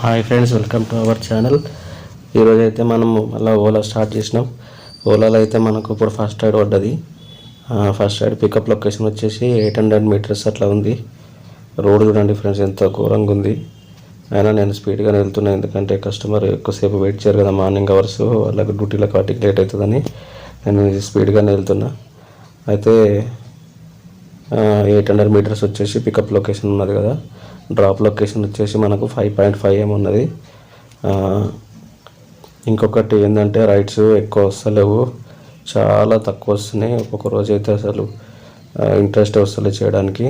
Hi friends, welcome to our channel. ఈరోజు అయితే మనము మళ్ళీ ఓలా స్టార్ట్ చేసినాం. ఓలాలో అయితే మనకు ఇప్పుడు ఫస్ట్ రైడ్ పడ్డది. ఫస్ట్ రైడ్ పికప్ లొకేషన్ వచ్చేసి 800 మీటర్స్ అట్లా ఉంది. రోడ్ చూడండి ఫ్రెండ్స్, ఎంత ఘోరంగా ఉంది. అయినా నేను స్పీడ్గానే వెళ్తున్నాను, ఎందుకంటే కస్టమర్ ఎక్కువసేపు వెయిట్ చేయరు కదా. మార్నింగ్ అవర్స్ వాళ్ళకి డ్యూటీలకు వాటికి లేట్ అవుతుందని నేను స్పీడ్గానే వెళ్తున్నా. అయితే 800 మీటర్స్ వచ్చేసి పికప్ లొకేషన్ ఉన్నది కదా. డ్రాప్ లొకేషన్ వచ్చేసి మనకు 5.5 ఉన్నది. ఇంకొకటి ఏంటంటే రైడ్స్ ఎక్కువ వస్తలేవు, చాలా తక్కువ వస్తున్నాయి. ఒక్కొక్క రోజు అయితే అసలు ఇంట్రెస్ట్ వస్తలే చేయడానికి.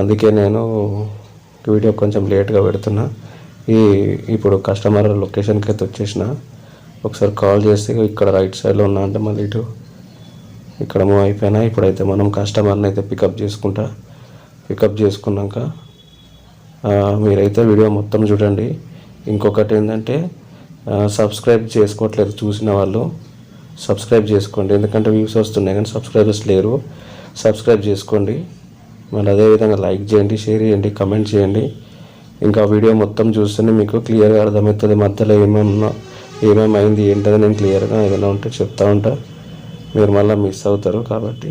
అందుకే నేను వీడియో కొంచెం లేట్గా పెడుతున్నా. ఇప్పుడు కస్టమర్ లొకేషన్కి అయితే వచ్చేసిన. ఒకసారి కాల్ చేస్తే ఇక్కడ రైట్ సైడ్లో ఉన్నా అంటే మళ్ళీ ఇటు ఇక్కడ మూవ్ అయిపోయినా. ఇప్పుడైతే మనం కస్టమర్ని అయితే పికప్ చేసుకున్నాక మీరైతే వీడియో మొత్తం చూడండి. ఇంకొకటి ఏంటంటే సబ్స్క్రైబ్ చేసుకోవట్లేదు చూసిన వాళ్ళు సబ్స్క్రైబ్ చేసుకోండి, ఎందుకంటే వ్యూస్ వస్తున్నాయి కానీ సబ్స్క్రైబర్స్ లేరు. సబ్స్క్రైబ్ చేసుకోండి. మరి అదేవిధంగా లైక్ చేయండి, షేర్ చేయండి, కమెంట్ చేయండి. ఇంకా వీడియో మొత్తం చూస్తేనే మీకు క్లియర్గా అర్థమవుతుంది. మధ్యలో ఏమేమైంది ఏంటది నేను క్లియర్గా ఏదైనా ఉంటే చెప్తా ఉంటా. మీరు మళ్ళీ మిస్ అవుతారు, కాబట్టి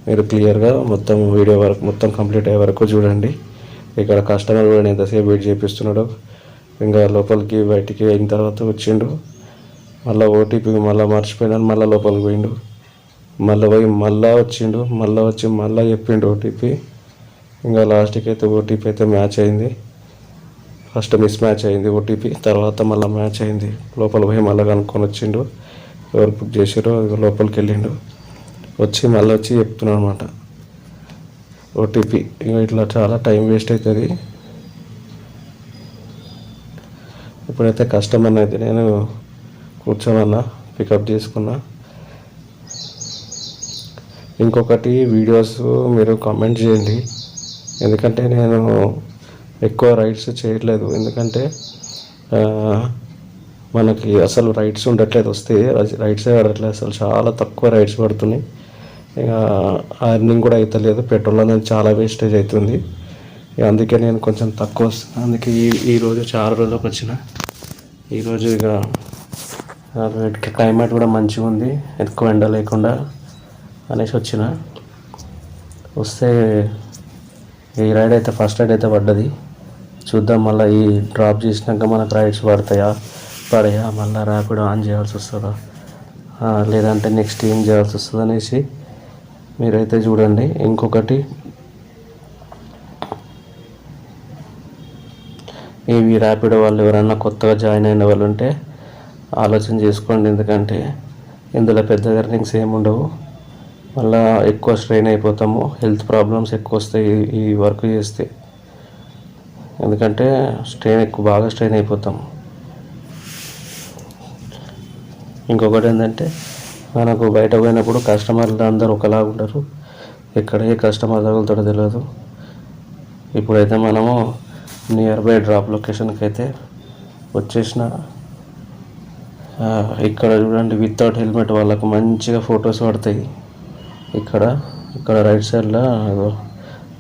మీరు క్లియర్గా మొత్తం వీడియో వరకు మొత్తం కంప్లీట్ అయ్యే వరకు చూడండి. ఇక్కడ కస్టమర్ కూడా ఎంతసేపు వెయిట్ చేపిస్తున్నాడు. ఇంకా లోపలికి బయటికి అయిన తర్వాత వచ్చిండు. మళ్ళీ ఓటీపీ మళ్ళీ మర్చిపోయినాడు, మళ్ళీ లోపలికి పోయిండు. మళ్ళీ పోయి మళ్ళీ వచ్చిండు, మళ్ళీ వచ్చి మళ్ళీ చెప్పిండు ఓటీపీ. ఇంకా లాస్ట్కి అయితే ఓటీపీ అయితే మ్యాచ్ అయింది. ఫస్ట్ మిస్ మ్యాచ్ అయింది ఓటీపీ, తర్వాత మళ్ళీ మ్యాచ్ అయింది. లోపల పోయి మళ్ళీ కనుక్కొని వచ్చిండు, ఎవరు బుక్ చేసారో లోపలికి వెళ్ళిండు. మళ్ళీ వచ్చి చెప్తున్నాడు అనమాట ఓటీపీ. ఇంకా ఇట్లా చాలా టైం వేస్ట్ అవుతుంది. ఇప్పుడైతే కస్టమర్ని అయితే నేను కూర్చోమన్నా, పికప్ చేసుకున్నా. ఇంకొకటి వీడియోస్ మీరు కామెంట్ చేయండి, ఎందుకంటే నేను ఎక్కువ రైడ్స్ చేయట్లేదు. ఎందుకంటే మనకి అసలు రైడ్స్ ఉండట్లేదు, వస్తే రైడ్సే పడట్లేదు. అసలు చాలా తక్కువ రైడ్స్ పడుతున్నాయి. ఇక అర్నింగ్ కూడా అవుతలేదు, పెట్రోల్ అనేది చాలా వేస్టేజ్ అవుతుంది. అందుకే నేను కొంచెం తక్కువ వస్తుంది. అందుకే ఈరోజు చాలా రోజులకు వచ్చిన. ఈరోజు ఇక క్లైమేట్ కూడా మంచిగా ఉంది, ఎక్కువ ఎండ లేకుండా అనేసి వచ్చిన. వస్తే ఈ రైడ్ అయితే ఫస్ట్ రైడ్ అయితే పడ్డది. చూద్దాం మళ్ళీ ఈ డ్రాప్ చేసినాక మనకు రైడ్స్ పడతాయా మళ్ళీ ర్యాపిడో ఆన్ చేయాల్సి వస్తుందా, లేదంటే నెక్స్ట్ ఏం చేయాల్సి వస్తుంది అనేసి మీరైతే చూడండి. ఇంకొకటి ఇవి ర్యాపిడో వాళ్ళు ఎవరైనా కొత్తగా జాయిన్ అయిన వాళ్ళు ఉంటే ఆలోచన చేసుకోండి, ఎందుకంటే ఇందులో పెద్ద ఎర్నింగ్స్ ఏముండవు. మళ్ళీ ఎక్కువ స్ట్రెయిన్ అయిపోతాము, హెల్త్ ప్రాబ్లమ్స్ ఎక్కువ వస్తాయి ఈ వర్క్ చేస్తే. ఎందుకంటే బాగా స్ట్రెయిన్ అయిపోతాము. ఇంకొకటి ఏంటంటే మనకు బయట పోయినప్పుడు కస్టమర్లు అందరూ ఒకలాగా ఉంటారు, ఎక్కడ ఏ కస్టమర్ తగులుతాడో తెలియదు. ఇప్పుడైతే మనము నియర్ బై డ్రాప్ లొకేషన్కి అయితే వచ్చేసిన. ఇక్కడ చూడండి, వితౌట్ హెల్మెట్ వాళ్ళకు మంచిగా ఫొటోస్ పడతాయి. ఇక్కడ రైట్ సైడ్లో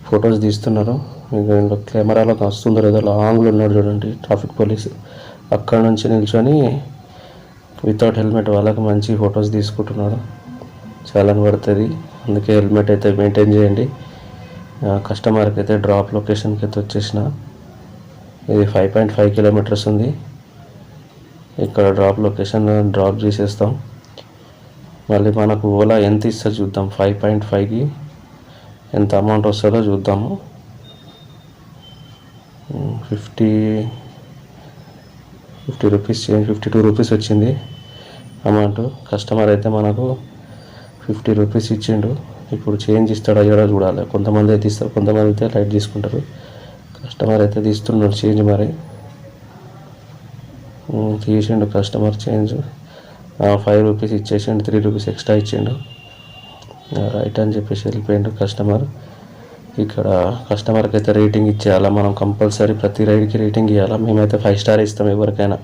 ఫొటోస్ తీస్తున్నారు. మీకు కెమెరాలో వస్తుందో లేదో, లాంగ్లో ఉన్నాడు చూడండి ట్రాఫిక్ పోలీసు. అక్కడ నుంచి నిల్చొని వితౌట్ హెల్మెట్ వాళ్ళకి మంచి ఫొటోస్ తీసుకుంటున్నాడు. చాలా పడుతుంది, అందుకే హెల్మెట్ అయితే మెయింటైన్ చేయండి. కస్టమర్కి అయితే డ్రాప్ లొకేషన్కి అయితే వచ్చేసిన. ఇది 5.5 కిలోమీటర్స్ ఉంది. ఇక్కడ డ్రాప్ లొకేషన్ డ్రాప్ చేసేస్తాం. మళ్ళీ మనకు ఓలా ఎంత ఇస్తుందో చూద్దాం. 5.5కి ఎంత అమౌంట్ వస్తుందో చూద్దాము. 50 రూపీస్ చేంజ్, 52 రూపీస్ వచ్చింది అమౌంట్. కస్టమర్ అయితే మనకు 50 రూపీస్ ఇచ్చిండు. ఇప్పుడు చేంజ్ ఇస్తాడు అయ్యాడో చూడాలి. కొంతమంది అయితే ఇస్తారు, కొంతమంది అయితే లైట్ తీసుకుంటారు. కస్టమర్ అయితే తీస్తున్నాడు చేంజ్. మరి తీసిండు కస్టమర్ చేంజ్. 5 రూపీస్ ఇచ్చేసిండు, 3 రూపీస్ ఎక్స్ట్రా ఇచ్చిండు. రైట్ అని చెప్పేసి వెళ్ళిపోయిండు కస్టమర్. ఇక్కడ కస్టమర్కి అయితే రేటింగ్ ఇచ్చేయాలి మనం, కంపల్సరీ ప్రతి రైడ్కి రేటింగ్ ఇవ్వాలి. మేమైతే 5 స్టార్ ఇస్తాం. ఎవరికైనా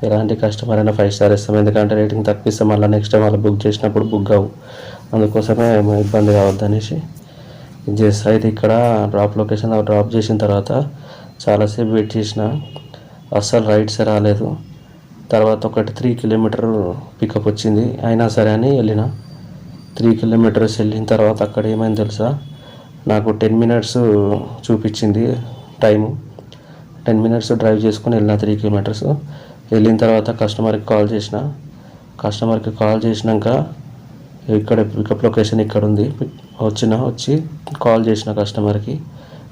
ఎలాంటి కస్టమర్ అయినా 5 స్టార్ ఇస్తాం, ఎందుకంటే రేటింగ్ తక్కువ ఇస్తాం మళ్ళీ నెక్స్ట్ టైం వాళ్ళు బుక్ చేసినప్పుడు బుక్ కావు. అందుకోసమే ఇబ్బంది కావద్దు అనేసి చేస్తా. అయితే ఇక్కడ డ్రాప్ లొకేషన్ డ్రాప్ చేసిన తర్వాత చాలాసేపు వెయిట్ చేసిన. అస్సలు రైడ్సే రాలేదు. తర్వాత ఒకటి 3 కిలోమీటర్ పికప్ వచ్చింది, అయినా సరే అని వెళ్ళిన. 3 కిలోమీటర్స్ వెళ్ళిన తర్వాత అక్కడ ఏమైంది తెలుసా, నాకు 10 మినిట్స్ చూపించింది టైము. 10 మినిట్స్ డ్రైవ్ చేసుకుని వెళ్ళిన 3 కిలోమీటర్స్. వెళ్ళిన తర్వాత కస్టమర్కి కాల్ చేసినాక ఇక్కడ పికప్ లొకేషన్ ఇక్కడ ఉంది, వచ్చి కాల్ చేసిన కస్టమర్కి.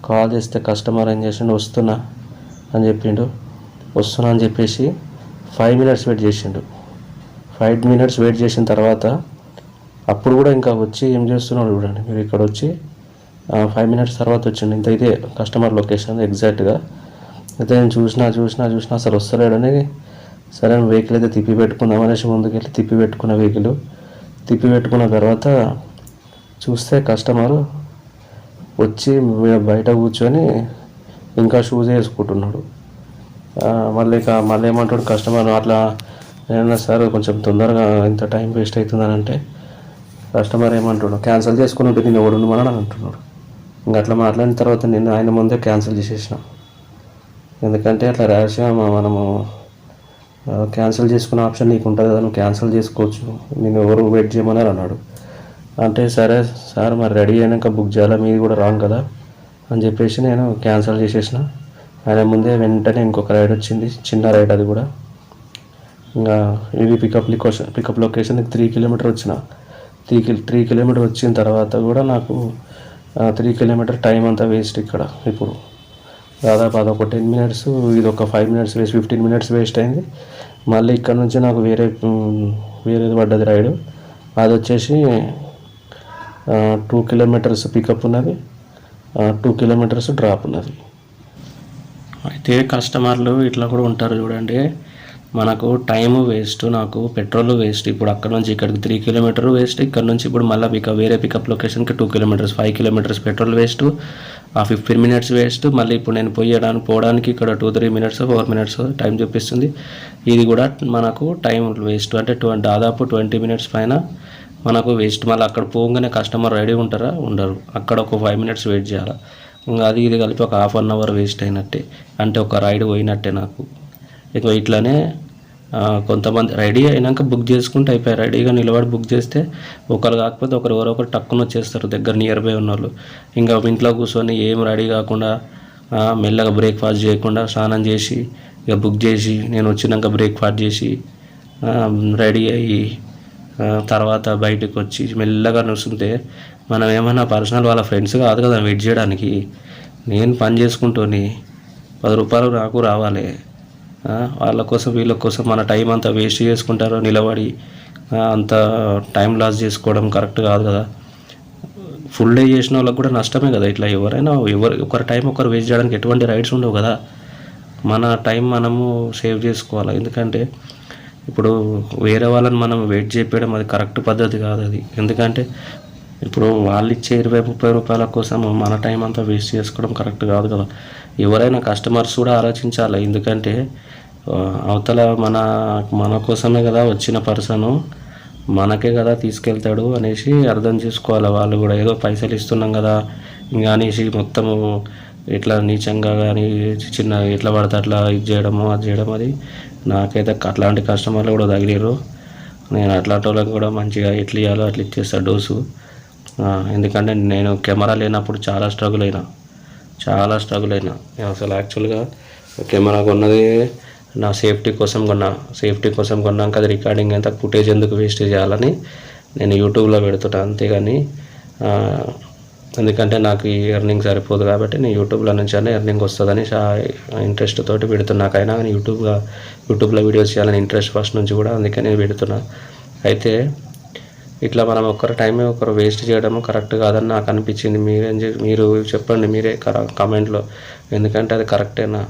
కాల్ చేస్తే కస్టమర్ ఏం చేసిండు, వస్తున్నా అని చెప్పేసి 5 మినిట్స్ వెయిట్ చేసిండు. 5 మినిట్స్ వెయిట్ చేసిన తర్వాత అప్పుడు కూడా ఇంకా వచ్చి ఏం చేస్తున్నాడు చూడండి మీరు, ఇక్కడ వచ్చి 5 మినిట్స్ తర్వాత వచ్చిండు. ఇంత ఇదే కస్టమర్ లొకేషన్ ఎగ్జాక్ట్గా. అయితే నేను చూసినా అసలు వస్తలేడని, సరే వెహికల్ అయితే తిప్పి పెట్టుకుందాం అనేసి ముందుకెళ్ళి తిప్పి పెట్టుకున్న తర్వాత చూస్తే కస్టమరు వచ్చి బయట కూర్చొని ఇంకా షూస్ వేసుకుంటున్నాడు. మళ్ళీ ఏమంటాడు కస్టమర్, అట్లా ఏమన్నా సార్ కొంచెం తొందరగా ఇంత టైం వేస్ట్ అవుతుందని అంటే కస్టమర్ ఏమంటాడు, క్యాన్సిల్ చేసుకుని ఉంటే నేను ఎవడు ఉండమని అంటున్నాడు. ఇంకా అట్లా మాట్లాడిన తర్వాత నేను ఆయన ముందే క్యాన్సిల్ చేసేసిన. ఎందుకంటే అట్లా ర్యాష్గా మనము క్యాన్సిల్ చేసుకునే ఆప్షన్ నీకు ఉంటుంది కదా, నువ్వు క్యాన్సిల్ చేసుకోవచ్చు, నేను ఎవరు వెయిట్ చేయమన్నారు అన్నాడు. అంటే సరే సార్ మరి రెడీ అయినాక బుక్ చేయాలా, మీది కూడా రాంగ్ కదా అని చెప్పేసి నేను క్యాన్సిల్ చేసేసిన. ఆయన ముందే వెంటనే ఇంకొక రైడ్ వచ్చింది, చిన్న రైడ్ అది కూడా. ఇంకా ఇది పికప్ లొకేషన్ 3 కిలోమీటర్ వచ్చిన. 3 కిలోమీటర్ వచ్చిన తర్వాత కూడా నాకు 3 కిలోమీటర్ టైం అంతా వేస్ట్ ఇక్కడ. ఇప్పుడు దాదాపు అదొక 10 మినిట్స్, ఇది ఒక 5 మినిట్స్ వేస్ట్, 15 మినిట్స్ వేస్ట్ అయింది. మళ్ళీ ఇక్కడ నుంచి నాకు వేరేది పడ్డది రైడు. అది వచ్చేసి 2 కిలోమీటర్స్ పికప్ ఉన్నది, 2 కిలోమీటర్స్ డ్రాప్ ఉన్నది. అయితే కస్టమర్లు ఇట్లా కూడా ఉంటారు చూడండి, మనకు టైము వేస్ట్, నాకు పెట్రోల్ వేస్ట్. ఇప్పుడు అక్కడ నుంచి ఇక్కడికి 3 కిలోమీటర్ వేస్ట్, ఇక్కడ నుంచి ఇప్పుడు మళ్ళీ వేరే పికప్ లొకేషన్కి 2 కిలోమీటర్స్, 5 కిలోమీటర్స్ పెట్రోల్ వేస్ట్, ఆ 15 మినిట్స్ వేస్ట్. మళ్ళీ ఇప్పుడు నేను పోవడానికి ఇక్కడ 2-3 మినిట్స్ 4 మినిట్స్ టైం చూపిస్తుంది. ఇది కూడా మనకు టైం వేస్ట్, అంటే దాదాపు 20 మినిట్స్ పైన మనకు వేస్ట్. మళ్ళీ అక్కడ పోగానే కస్టమర్ రెడీ ఉంటారా, ఉండరు, అక్కడ ఒక 5 మినిట్స్ వెయిట్ చేయాలి. ఇంకా అది ఇది కలిపి ఒక ½ అవర్ వేస్ట్ అయినట్టే, అంటే ఒక రైడ్ పోయినట్టే నాకు. ఇక ఇట్లానే కొంతమంది రెడీ అయినాక బుక్ చేసుకుంటే అయిపోయారు, రెడీగా నిలబడి బుక్ చేస్తే ఒకరు కాకపోతే ఎవరో ఒకరు టక్కున వచ్చేస్తారు దగ్గర నియర్ బై ఉన్నోళ్ళు. ఇంకా ఇంట్లో కూర్చొని ఏం రెడీ కాకుండా మెల్లగా బ్రేక్ఫాస్ట్ చేయకుండా స్నానం చేసి ఇక బుక్ చేసి నేను వచ్చినాక బ్రేక్ఫాస్ట్ చేసి రెడీ అయ్యి తర్వాత బయటకు వచ్చి మెల్లగా నడుస్తుంటే మనం ఏమన్నా పర్సనల్ వాళ్ళ ఫ్రెండ్స్ కాదు కదా వెయిట్ చేయడానికి. నేను పని చేసుకుంటూని 10 రూపాయలు నాకు రావాలి, వాళ్ళ కోసం వీళ్ళ కోసం మన టైం అంతా వేస్ట్ చేసుకుంటారు నిలబడి, అంత టైం లాస్ చేసుకోవడం కరెక్ట్ కాదు కదా. ఫుల్ డే చేసిన వాళ్ళకి కూడా నష్టమే కదా. ఇట్లా ఒకరి టైం ఒకరు వేస్ట్ చేయడానికి ఎటువంటి రైడ్స్ ఉండవు కదా. మన టైం మనము సేవ్ చేసుకోవాలి. ఎందుకంటే ఇప్పుడు వేరే వాళ్ళని మనం వెయిట్ చేయడం అది కరెక్ట్ పద్ధతి కాదు అది. ఎందుకంటే ఇప్పుడు వాళ్ళు ఇచ్చే 20-30 రూపాయల కోసం మన టైం అంతా వేస్ట్ చేసుకోవడం కరెక్ట్ కాదు కదా. ఎవరైనా కస్టమర్స్ కూడా ఆలోచించాలి. ఎందుకంటే అవతల మన కోసమే కదా వచ్చిన పర్సను, మనకే కదా తీసుకెళ్తాడు అనేసి అర్థం చేసుకోవాలి. వాళ్ళు కూడా ఏదో పైసలు ఇస్తున్నాం కదా ఇంకా అనేసి మొత్తము ఇట్లా నీచంగా కానీ చిన్న ఎట్లా పడితే అట్లా ఇది చేయడము అది చేయడం, అది నాకైతే అట్లాంటి కస్టమర్లు కూడా తగిలేరు. నేను అట్లాంటి వాళ్ళకి కూడా మంచిగా ఎట్లా ఇవ్వాలో అట్లా ఇచ్చేస్తా డోసు. ఎందుకంటే నేను కెమెరా లేనప్పుడు చాలా స్ట్రగుల్ అయినా. అసలు యాక్చువల్గా కెమెరా కొన్నది నా సేఫ్టీ కోసం కొన్నాక అది రికార్డింగ్ అంతా ఫుటేజ్ ఎందుకు వేస్ట్ చేయాలని నేను యూట్యూబ్లో పెడుతున్నా. అంతేగాని ఎందుకంటే నాకు ఈ ఎర్నింగ్ సరిపోదు కాబట్టి నేను యూట్యూబ్లో నుంచి ఎర్నింగ్ వస్తుందని ఇంట్రెస్ట్ తోటి పెడుతున్నా. నాకైనా కానీ యూట్యూబ్లో వీడియోస్ చేయాలని ఇంట్రెస్ట్ ఫస్ట్ నుంచి కూడా, అందుకే నేను పెడుతున్నా. అయితే ఇట్లా మనం ఒకరు వేస్ట్ చేయడము కరెక్ట్ కాదని నాకు అనిపించింది. మీరు చెప్పండి మీరే కామెంట్లో, ఎందుకంటే అది కరెక్టేనా.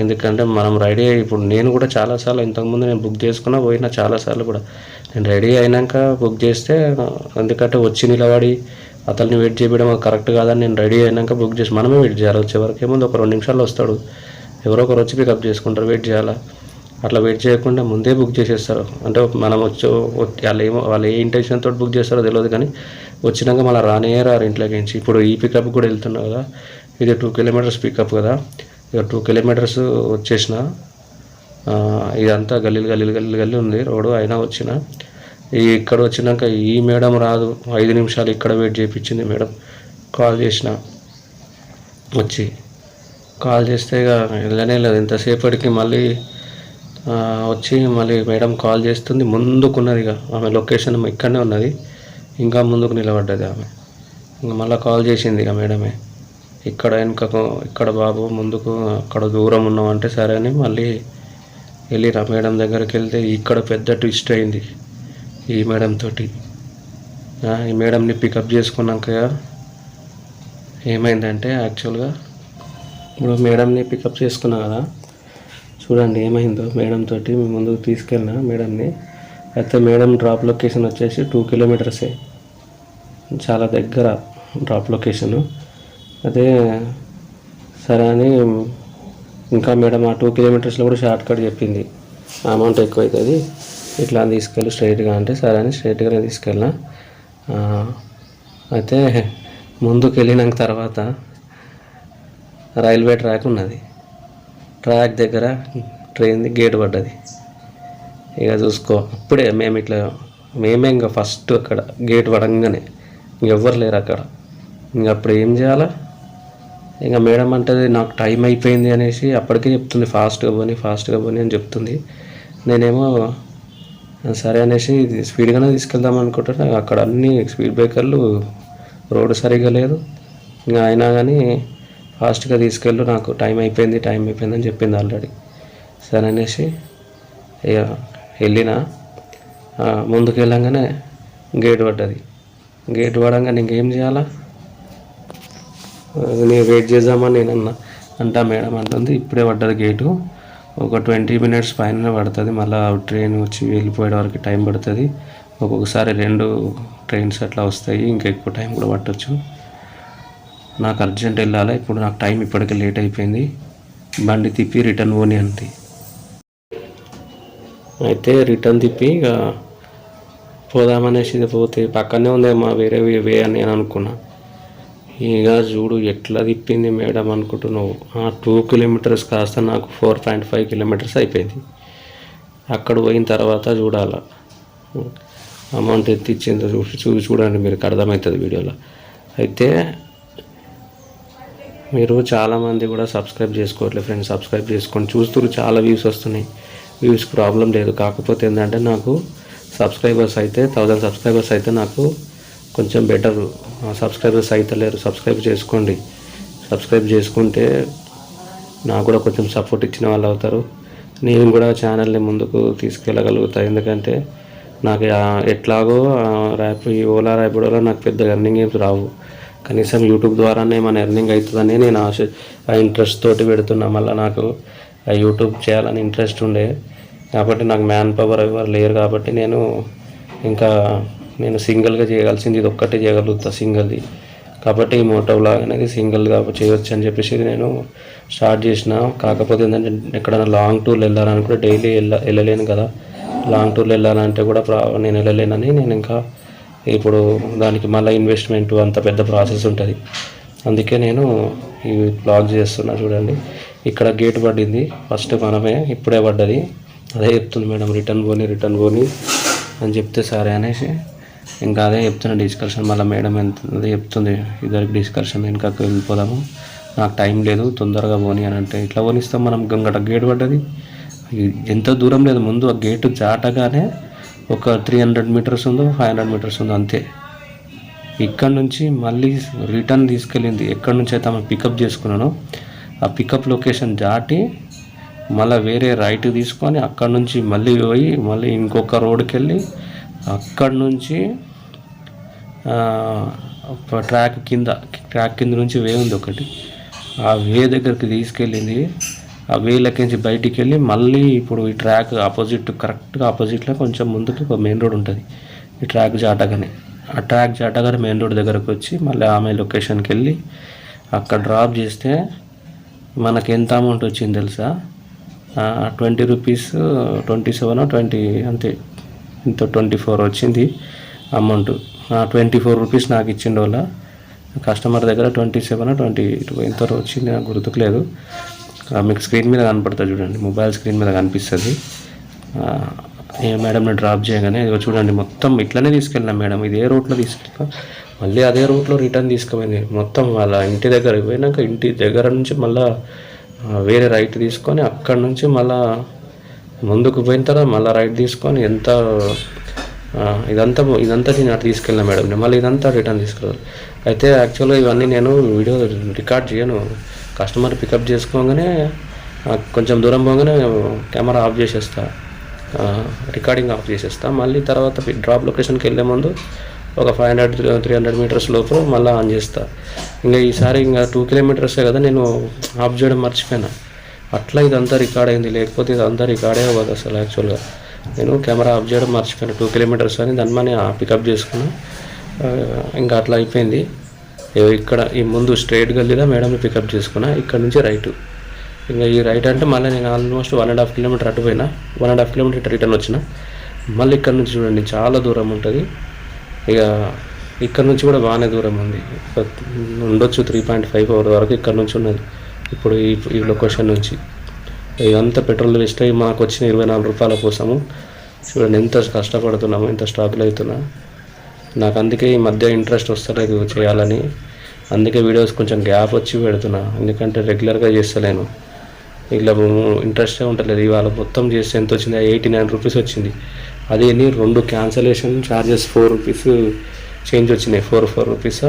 ఎందుకంటే మనం రెడీ ఇప్పుడు నేను కూడా చాలాసార్లు ఇంతకుముందు నేను బుక్ చేసుకున్నా పోయినా చాలాసార్లు కూడా నేను రెడీ అయినాక బుక్ చేస్తే, ఎందుకంటే వచ్చి నిలబడి అతన్ని వెయిట్ చేయడం కరెక్ట్ కాదని నేను రెడీ అయినాక బుక్ చేసి మనమే వెయిట్ చేయాలి. వచ్చేవరకు ఏముంది ఒక 2 నిమిషాల్లో వస్తాడు, ఎవరో ఒకరు వచ్చి పికప్ చేసుకుంటారు, వెయిట్ చేయాలా. అట్లా వెయిట్ చేయకుండా ముందే బుక్ చేసేస్తారు. అంటే మనం వాళ్ళు ఏ ఇంటెన్షన్ తోటి బుక్ చేస్తారో తెలియదు, కానీ వచ్చినాక మళ్ళీ రారు ఇంట్లోకి నుంచి. ఇప్పుడు ఈ పికప్ కూడా వెళ్తున్నావు కదా, ఇది 2 కిలోమీటర్స్ పికప్ కదా, ఇక 2 కిలోమీటర్స్ వచ్చేసిన. ఇదంతా గల్లీ ఉంది రోడ్డు. అయినా వచ్చిన. ఇక్కడ వచ్చినాక ఈ మేడం రాదు, 5 నిమిషాలు ఇక్కడ వెయిట్ చేయించింది మేడం. కాల్ చేసిన, వచ్చి కాల్ చేస్తే ఇక వెళ్ళనే లేదు. ఇంతసేపటికి మళ్ళీ వచ్చి మళ్ళీ మేడం కాల్ చేస్తుంది. ముందుకున్నది, ఇక ఆమె లొకేషన్ ఇక్కడనే ఉన్నది, ఇంకా ముందుకు నిలబడ్డది ఆమె. ఇంకా మళ్ళీ కాల్ చేసింది ఇక మేడమే, ఇక్కడ వెనుకకు, ఇక్కడ బాబు ముందుకు, అక్కడ దూరం ఉన్నామంటే సరే అని మళ్ళీ వెళ్ళిరా మేడం దగ్గరికి. వెళ్తే ఇక్కడ పెద్ద ట్విస్ట్ అయింది ఈ మేడం తోటి. ఈ మేడంని పికప్ చేసుకున్నాక ఏమైందంటే, యాక్చువల్గా ఇప్పుడు మేడంని పికప్ చేసుకున్నా కదా, చూడండి ఏమైందో. మేడం తోటి ముందుకు తీసుకెళ్ళిన మేడంని. అయితే మేడం డ్రాప్ లొకేషన్ వచ్చేసి 2 కిలోమీటర్సే, చాలా దగ్గర డ్రాప్ లొకేషను. అదే సరే అని ఇంకా మేడం ఆ 2 కిలోమీటర్స్లో కూడా షార్ట్ కట్ చెప్పింది, అమౌంట్ ఎక్కువ అవుతుంది, ఇట్లా తీసుకెళ్ళి స్ట్రైట్గా అంటే సరే అని స్ట్రైట్గానే తీసుకెళ్ళిన. అయితే ముందుకు వెళ్ళినాక తర్వాత రైల్వే ట్రాక్ ఉన్నది. ట్రాక్ దగ్గర ట్రైన్ది గేట్ పడ్డది. ఇక చూసుకో, అప్పుడే మేమే ఇంకా ఫస్ట్ అక్కడ గేట్ పడంగానే ఇంకెవ్వరు లేరు అక్కడ. ఇంక అప్పుడు ఏం చేయాలా? ఇంకా మేడం అంటది నాకు టైం అయిపోయింది అనేసి అప్పటికే చెప్తుంది, ఫాస్ట్గా పోని అని చెప్తుంది. నేనేమో సరే అనేసి స్పీడ్గానే తీసుకెళ్దాం అనుకుంటున్నా. అక్కడ అన్ని స్పీడ్ బ్రేకర్లు, రోడ్డు సరిగా లేదు. ఇంకా అయినా కానీ ఫాస్ట్గా తీసుకెళ్ళు, నాకు టైం అయిపోయింది అని చెప్పింది ఆల్రెడీ. సరే అనేసి ఇక వెళ్ళిన. ముందుకు వెళ్ళంగానే గేట్ పడ్డది. గేట్ పడంగానే ఇంకేం చేయాలా, నేను వెయిట్ చేద్దామని నేను అంటా. మేడం అంటుంది ఇప్పుడే పడ్డది గేటు, ఒక 20 మినిట్స్ పైన పడుతుంది, మళ్ళీ ట్రైన్ వచ్చి వెళ్ళిపోయే వరకు టైం పడుతుంది. ఒక్కొక్కసారి 2 ట్రైన్స్ అట్లా వస్తాయి, ఇంకా ఎక్కువ టైం కూడా పట్టవచ్చు. నాకు అర్జెంట్ వెళ్ళాలి ఇప్పుడు, నాకు టైం ఇప్పటికే లేట్ అయిపోయింది, బండి తిప్పి రిటర్న్ పోని అంతే. అయితే రిటర్న్ తిప్పి ఇక పోదామనేసి పోతే పక్కనే ఉందేమో వేరే వే అని నేను అనుకున్నా. ఇక చూడు ఎట్లా తిప్పింది మేడం అనుకుంటున్నావు. ఆ 2 కిలోమీటర్స్ కాస్త నాకు 4.5 కిలోమీటర్స్ అయిపోయింది. అక్కడ పోయిన తర్వాత చూడాల అమౌంట్ ఎంత ఇచ్చిందో చూడండి, మీరు అర్థమవుతుంది వీడియోలో. అయితే మీరు చాలామంది కూడా సబ్స్క్రైబ్ చేసుకోవట్లేదు ఫ్రెండ్స్, సబ్స్క్రైబ్ చేసుకొని చూస్తున్నారు. చాలా వ్యూస్ వస్తున్నాయి, వ్యూస్ ప్రాబ్లం లేదు. కాకపోతే ఏంటంటే నాకు సబ్స్క్రైబర్స్ అయితే 1000 సబ్స్క్రైబర్స్ అయితే నాకు కొంచెం బెటర్. సబ్స్క్రైబర్స్ అయితే లేరు, సబ్స్క్రైబ్ చేసుకోండి. సబ్స్క్రైబ్ చేసుకుంటే నాకు కూడా కొంచెం సపోర్ట్ ఇచ్చిన వాళ్ళు అవుతారు. నేను కూడా ఛానల్ని ముందుకు తీసుకెళ్ళగలుగుతాను. ఎందుకంటే నాకు ఎట్లాగో ఓలా ర్యాపిడోలో నాకు పెద్ద ఎర్నింగ్ ఏం రావు, కనీసం యూట్యూబ్ ద్వారానే మన ఎర్నింగ్ అవుతుందని నేను ఆ ఇంట్రెస్ట్ తోటి పెడుతున్నా. మళ్ళీ నాకు ఆ యూట్యూబ్ చేయాలని ఇంట్రెస్ట్ ఉండే కాబట్టి నాకు మ్యాన్ పవర్ ఎవరు లేరు కాబట్టి నేను సింగిల్గా చేయగలిసింది ఇది ఒక్కటే చేయగలుగుతా, సింగిల్ది. కాబట్టి ఈ మోటో వ్లాగ్ అనేది సింగిల్గా చేయవచ్చు అని చెప్పేసి నేను స్టార్ట్ చేసిన. కాకపోతే ఏంటంటే ఎక్కడైనా లాంగ్ టూర్లు వెళ్ళాలని కూడా డైలీ వెళ్ళలేను కదా, లాంగ్ టూర్లు వెళ్ళాలంటే కూడా నేను వెళ్ళలేనని నేను ఇంకా ఇప్పుడు దానికి మళ్ళీ ఇన్వెస్ట్మెంట్ అంత పెద్ద ప్రాసెస్ ఉంటుంది. అందుకే నేను ఈ వ్లాగ్ చేస్తున్నా. చూడండి ఇక్కడ గేట్ పడింది ఫస్ట్, మనమే ఇప్పుడే పడ్డది. అదే చెప్తుంది మేడం రిటర్న్ పోని అని చెప్తే సరే అనేసి ఇంకా అదే చెప్తున్నా డిస్కషన్. మళ్ళీ మేడం అదే చెప్తుంది ఇద్దరికి డిస్కషన్, వెనకకు వెళ్ళిపోదాము, నాకు టైం లేదు తొందరగా పోని అని అంటే ఇట్లా పోనిస్తాం మనం. గంగట గేట్ పడ్డది, ఎంత దూరం లేదు, ముందు ఆ గేటు దాటగానే ఒక 300 మీటర్స్ ఉందో 500 మీటర్స్ ఉందో అంతే. ఇక్కడ నుంచి మళ్ళీ రిటర్న్ తీసుకెళ్ళింది. ఎక్కడి నుంచి అయితే ఆమె పికప్ చేసుకున్నానో ఆ పికప్ లొకేషన్ దాటి మళ్ళీ వేరే రైట్ తీసుకొని అక్కడి నుంచి మళ్ళీ పోయి మళ్ళీ ఇంకొక రోడ్కి వెళ్ళి అక్కడి నుంచి ట్రాక్ కింద నుంచి వే ఉంది ఒకటి, ఆ వే దగ్గరికి తీసుకెళ్ళింది. ఆ వేలకి నుంచి బయటికి వెళ్ళి మళ్ళీ ఇప్పుడు ఈ ట్రాక్ కరెక్ట్గా ఆపోజిట్లో కొంచెం ముందుకి ఒక మెయిన్ రోడ్ ఉంటుంది. ఈ ట్రాక్ జాటగానే మెయిన్ రోడ్ దగ్గరకు వచ్చి మళ్ళీ ఆమె లొకేషన్కి వెళ్ళి అక్కడ డ్రాప్ చేస్తే మనకి ఎంత అమౌంట్ వచ్చింది తెలుసా? 20 రూపీస్, 27 20 అంతే, ఇంత 24 వచ్చింది అమౌంట్. 24 రూపీస్ నాకు ఇచ్చిండు వాళ్ళ కస్టమర్ దగ్గర, 27 22 ఇంత వచ్చింది, నాకు గుర్తుకులేదు. మీకు స్క్రీన్ మీద కనపడుతుంది చూడండి, మొబైల్ స్క్రీన్ మీద కనిపిస్తుంది. ఏ మేడం నేను డ్రాప్ చేయగానే ఇదిగో చూడండి మొత్తం ఇట్లనే తీసుకెళ్ళినా మేడం, ఇదే రూట్లో తీసుకెళ్ళా, మళ్ళీ అదే రూట్లో రిటర్న్ తీసుకుపోయింది. మొత్తం వాళ్ళ ఇంటి దగ్గర పోయినాక ఇంటి దగ్గర నుంచి మళ్ళీ వేరే రైట్ తీసుకొని అక్కడ నుంచి మళ్ళీ ముందుకు పోయిన తర్వాత మళ్ళీ రైట్ తీసుకొని ఇదంతా నేను అటు తీసుకెళ్ళినా మేడం, మళ్ళీ ఇదంతా రిటర్న్ తీసుకెళ్ళాలి. అయితే యాక్చువల్గా ఇవన్నీ నేను వీడియో రికార్డ్ చేయను, కస్టమర్ పికప్ చేసుకోగానే కొంచెం దూరం పోగానే కెమెరా ఆఫ్ చేసేస్తా, రికార్డింగ్ ఆఫ్ చేసేస్తా. మళ్ళీ తర్వాత డ్రాప్ లొకేషన్కి వెళ్ళే ముందు ఒక 500-300 మీటర్స్ లోపు మళ్ళీ ఆన్ చేస్తా. ఇంకా ఈసారి ఇంకా 2 కిలోమీటర్సే కదా నేను ఆఫ్ చేయడం మర్చిపోయినా, అట్లా ఇదంతా రికార్డ్ అయింది. లేకపోతే ఇదంతా రికార్డే అవ్వదు అసలు. యాక్చువల్గా నేను కెమెరా ఆఫ్ చేయడం మర్చిపోయాను, 2 కిలోమీటర్స్ అని దాన్ని మనీ పికప్ చేసుకున్నా. ఇంకా అట్లా అయిపోయింది. ఇక్కడ ఈ ముందు స్ట్రైట్ గల్లీలో మేడంని పికప్ చేసుకున్నా, ఇక్కడ నుంచి రైట్. ఇంకా ఈ రైట్ అంటే మళ్ళీ నేను ఆల్మోస్ట్ 1.5 కిలోమీటర్ అటు పోయినా, 1.5 కిలోమీటర్ రిటర్న్ వచ్చిన. మళ్ళీ ఇక్కడ నుంచి చూడండి చాలా దూరం ఉంటుంది. ఇక ఇక్కడ నుంచి కూడా బాగానే దూరం ఉంది, ఉండొచ్చు 3.5 అవర్ వరకు ఇక్కడ నుంచి ఉన్నది. ఇప్పుడు ఈ లొకేషన్ నుంచి ఇదంతా పెట్రోల్ వేస్ట్ అయ్యి మాకు వచ్చిన 24 రూపాయల కోసము చూడండి ఎంత కష్టపడుతున్నాము, ఎంత స్ట్రగుల్ అవుతున్నా. నాకు అందుకే ఈ మధ్య ఇంట్రెస్ట్ వస్తలేదు చేయాలని, అందుకే వీడియోస్ కొంచెం గ్యాప్ వచ్చి పెడుతున్నా, ఎందుకంటే రెగ్యులర్గా చేస్తలేను. ఇలా ఇంట్రెస్టే ఉండలేదు. ఇవాళ మొత్తం చేస్తే ఎంత వచ్చింది, 89 రూపీస్ వచ్చింది. అది 2 క్యాన్సలేషన్ ఛార్జెస్ 4 రూపీస్ చేంజ్ వచ్చినాయి, 4 రూపీస్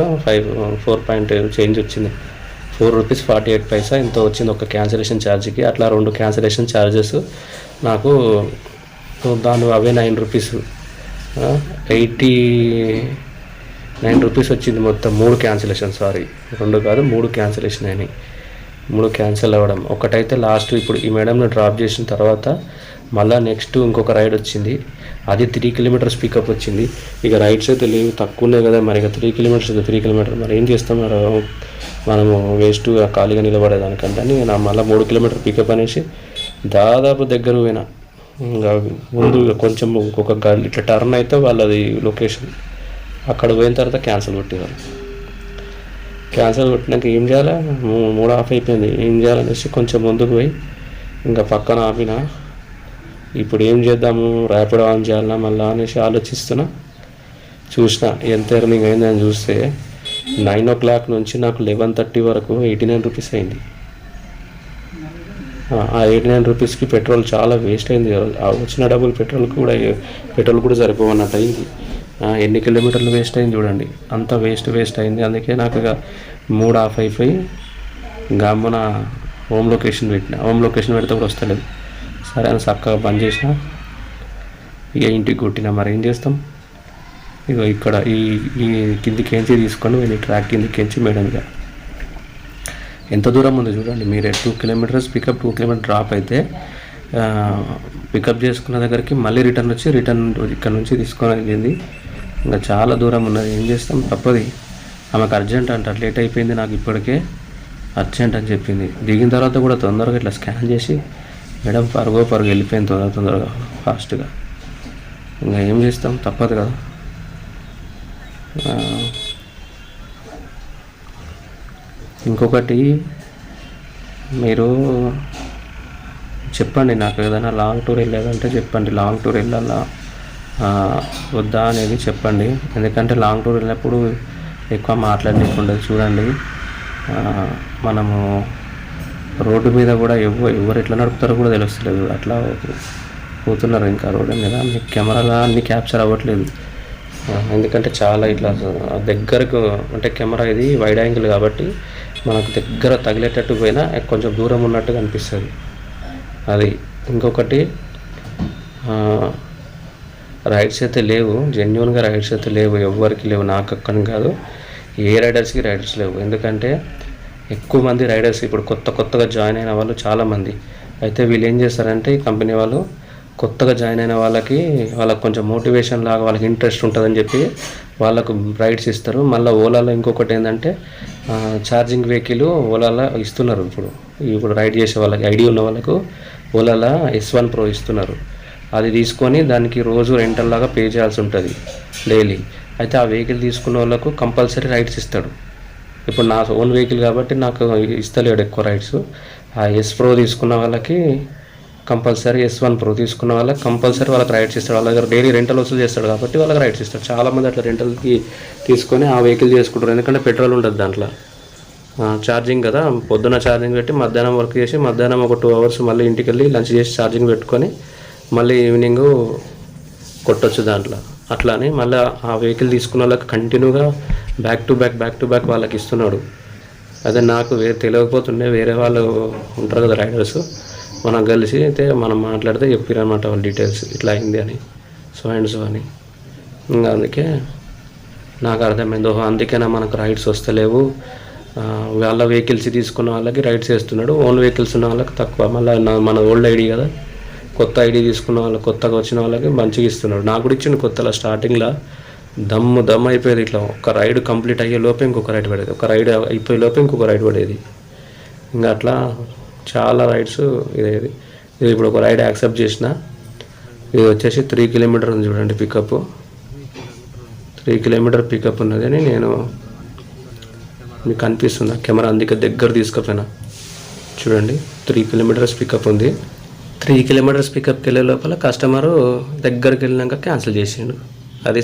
4 పాయింట్ చేంజ్ వచ్చింది, 4 రూపీస్ 48 పైసా ఎంతో వచ్చింది ఒక క్యాన్సలేషన్ ఛార్జ్కి. అట్లా 2 క్యాన్సలేషన్ ఛార్జెస్ నాకు అవే 9 రూపీస్, 89 రూపీస్ వచ్చింది మొత్తం. 3 క్యాన్సలేషన్, 2 కాదు 3 క్యాన్సలేషన్ అయినాయి. 3 క్యాన్సిల్ అవ్వడం. ఒకటైతే లాస్ట్ ఇప్పుడు ఈ మేడంని డ్రాప్ చేసిన తర్వాత మళ్ళీ నెక్స్ట్ ఇంకొక రైడ్ వచ్చింది, అది 3 కిలోమీటర్స్ పికప్ వచ్చింది. ఇక రైడ్స్ అయితే లేవు, తక్కువ ఉన్నాయి కదా మరి. ఇక 3 కిలోమీటర్ మరి ఏం చేస్తాం, మనము వేస్ట్గా ఖాళీగా నిలబడేదానికంటే నేను మళ్ళీ 3 కిలోమీటర్ పికప్ అనేసి దాదాపు దగ్గర పోయినా. ఇంకా ముందు కొంచెం ఇంకొక ఇట్లా టర్న్ అయితే వాళ్ళది లొకేషన్, అక్కడ పోయిన తర్వాత క్యాన్సిల్ కొట్టేవాళ్ళు. క్యాన్సిల్ కొట్టినాక ఏం చేయాలి, 3 ఆఫ్ అయిపోయింది, ఏం చేయాలనేసి కొంచెం ముందుకు పోయి ఇంకా పక్కన ఆపిన. ఇప్పుడు ఏం చేద్దాము, ర్యాపిడో ఆన్ చేయాలన్నా మళ్ళీ అనేసి ఆలోచిస్తున్నా. చూసిన ఎంత ఎర్నింగ్ అయిందని చూస్తే 9 o'clock నుంచి నాకు 11:30 వరకు 89 రూపీస్ అయింది. ఆ 89 రూపీస్కి పెట్రోల్ చాలా వేస్ట్ అయింది. ఆ వచ్చిన డబ్బులు పెట్రోల్ కూడా సరిపోవన్నట్టు అయింది. ఎన్ని కిలోమీటర్లు వేస్ట్ అయింది చూడండి, అంత వేస్ట్ అయింది. అందుకే నాకు ఇక 3 ఆఫ్ అయిపోయి గమ్మున హోమ్ లొకేషన్ పెడితే కూడా వస్తలేదు. సరే అని చక్కగా బంద్ చేసిన, ఇక ఇంటికి కొట్టిన. మరి ఏం చేస్తాం, ఇక ఇక్కడ ఈ కిందికేంచి తీసుకొని వెళ్ళి ట్రాక్ కిందికేంచి మేడం ఇక ఎంత దూరం ఉంది చూడండి మీరే. 2 కిలోమీటర్స్ పికప్, 2 కిలోమీటర్ డ్రాప్ అయితే పికప్ చేసుకున్న దగ్గరికి మళ్ళీ రిటర్న్ ఇక్కడ నుంచి తీసుకొని వెళ్ళింది. ఇంకా చాలా దూరం ఉన్నది, ఏం చేస్తాం తప్పది. ఆమెకు అర్జెంట్ అంట, లేట్ అయిపోయింది నాకు ఇప్పటికే అర్జెంట్ అని చెప్పింది. దిగిన తర్వాత కూడా తొందరగా ఇట్లా స్కాన్ చేసి మేడం పరుగు వెళ్ళిపోయింది తొందరగా ఫాస్ట్గా. ఇంకా ఏం చేస్తాం తప్పదు కదా. ఇంకొకటి మీరు చెప్పండి, నాకు ఏదైనా లాంగ్ టూర్ వెళ్ళేదంటే చెప్పండి, లాంగ్ టూర్ వెళ్ళాలా వద్దా అనేది చెప్పండి. ఎందుకంటే లాంగ్ టూర్ వెళ్ళినప్పుడు ఎక్కువ మాట్లాడలేకుండా చూడండి. మనము రోడ్డు మీద కూడా ఎవరు ఎట్లా నడుపుతారో కూడా తెలుస్తలేదు, అట్లా పోతున్నారు ఇంకా రోడ్డు మీద. మీకు కెమెరాలో అన్ని క్యాప్చర్ అవ్వట్లేదు, ఎందుకంటే చాలా ఇట్లా దగ్గరకు అంటే కెమెరా ఇది వైడ్ యాంగిల్ కాబట్టి మనకు దగ్గర తగిలేటట్టు పోయినా కొంచెం దూరం ఉన్నట్టుగా అనిపిస్తుంది అది. ఇంకొకటి రైడ్స్ అయితే లేవు, జెన్యున్గా రైడ్స్ అయితే లేవు, ఎవరికి లేవు, నాకు అక్కని కాదు, ఏ రైడర్స్కి రైడర్స్ లేవు. ఎందుకంటే ఎక్కువ మంది రైడర్స్ ఇప్పుడు కొత్తగా జాయిన్ అయిన వాళ్ళు చాలామంది. అయితే వీళ్ళు ఏం చేస్తారంటే ఈ కంపెనీ వాళ్ళు కొత్తగా జాయిన్ అయిన వాళ్ళకి కొంచెం మోటివేషన్ లాగా వాళ్ళకి ఇంట్రెస్ట్ ఉంటుందని చెప్పి వాళ్ళకు రైడ్స్ ఇస్తారు. మళ్ళీ ఓలాలో ఇంకొకటి ఏంటంటే ఛార్జింగ్ వెహికల్ ఓలాలో ఇస్తున్నారు. ఇప్పుడు రైడ్ చేసే వాళ్ళకి ఐడి ఉన్న వాళ్ళకు ఓలాలో S1 Pro ఇస్తున్నారు. అది తీసుకొని దానికి రోజు రెంటల్ లాగా పే చేయాల్సి ఉంటుంది డైలీ. అయితే ఆ వెహికల్ తీసుకున్న వాళ్ళకు కంపల్సరీ రైడ్స్ ఇస్తాడు. ఇప్పుడు నా ఓన్ వెహికల్ కాబట్టి నాకు ఇస్తలేడు ఎక్కువ రైడ్స్. ఆ ఎస్ ప్రో తీసుకున్న వాళ్ళకి కంపల్సరీ S1 ప్రో తీసుకున్న వాళ్ళకి కంపల్సరీ వాళ్ళకి రైడ్స్ ఇస్తాడు. వాళ్ళ దగ్గర డైలీ రెంటల్ వసూలు చేస్తాడు కాబట్టి వాళ్ళకి రైడ్స్ ఇస్తాడు. చాలామంది అట్లా రెంటల్కి తీసుకొని ఆ వెహికల్ చేసుకుంటారు. ఎందుకంటే పెట్రోల్ ఉంటుంది దాంట్లో, ఛార్జింగ్ కదా. పొద్దున ఛార్జింగ్ పెట్టి మధ్యాహ్నం వర్క్ చేసి మధ్యాహ్నం ఒక 2 hours మళ్ళీ ఇంటికి వెళ్ళి లంచ్ చేసి ఛార్జింగ్ పెట్టుకొని మళ్ళీ ఈవినింగ్ కొట్టొచ్చు దాంట్లో. అట్లా అని మళ్ళీ ఆ వెహికల్ తీసుకున్న వాళ్ళకి కంటిన్యూగా బ్యాక్ టు బ్యాక్ వాళ్ళకి ఇస్తున్నాడు. అదే నాకు తెలియకపోతుండే వేరే వాళ్ళు ఉంటారు కదా రైడర్స్, మనం కలిసి అయితే మనం మాట్లాడితే చెప్పారనమాట వాళ్ళ డీటెయిల్స్, ఇట్లా అయింది అని, సో అండ్ సో అని. ఇంకా అందుకే నాకు అర్థమైంది, ఓహో అందుకేనా మనకు రైడ్స్ వస్తలేవు, వాళ్ళ వెహికల్స్ తీసుకున్న వాళ్ళకి రైడ్స్ వేస్తున్నాడు, ఓన్ వెహికల్స్ ఉన్న వాళ్ళకి తక్కువ. మళ్ళీ మన ఓల్డ్ ఐడి కదా, కొత్త ఐడి తీసుకున్న వాళ్ళకి, కొత్తగా వచ్చిన వాళ్ళకి మంచిగా ఇస్తున్నాడు. నాకు కూడా ఇచ్చిండు కొత్తలో స్టార్టింగ్లో దమ్ అయిపోయేది. ఇట్లా ఒక రైడ్ కంప్లీట్ అయ్యే లోపే ఇంకొక రైడ్ పడేది, ఒక రైడ్ అయిపోయే లోపే ఇంకొక రైడ్ పడేది. ఇంకా అట్లా చాలా రైడ్స్ ఇది ఇప్పుడు ఒక రైడ్ యాక్సెప్ట్ చేసిన. ఇది వచ్చేసి 3 kilometers ఉంది చూడండి పికప్, 3 kilometers పికప్ ఉన్నది అని నేను మీకు కనిపిస్తుంది కెమెరా, అందుకే దగ్గర తీసుకుపోయినా చూడండి. 3 kilometers పికప్ ఉంది. 3 kilometers పికప్కి వెళ్ళే లోపల కస్టమరు దగ్గరికి వెళ్ళినాక క్యాన్సిల్ చేసిండు. అది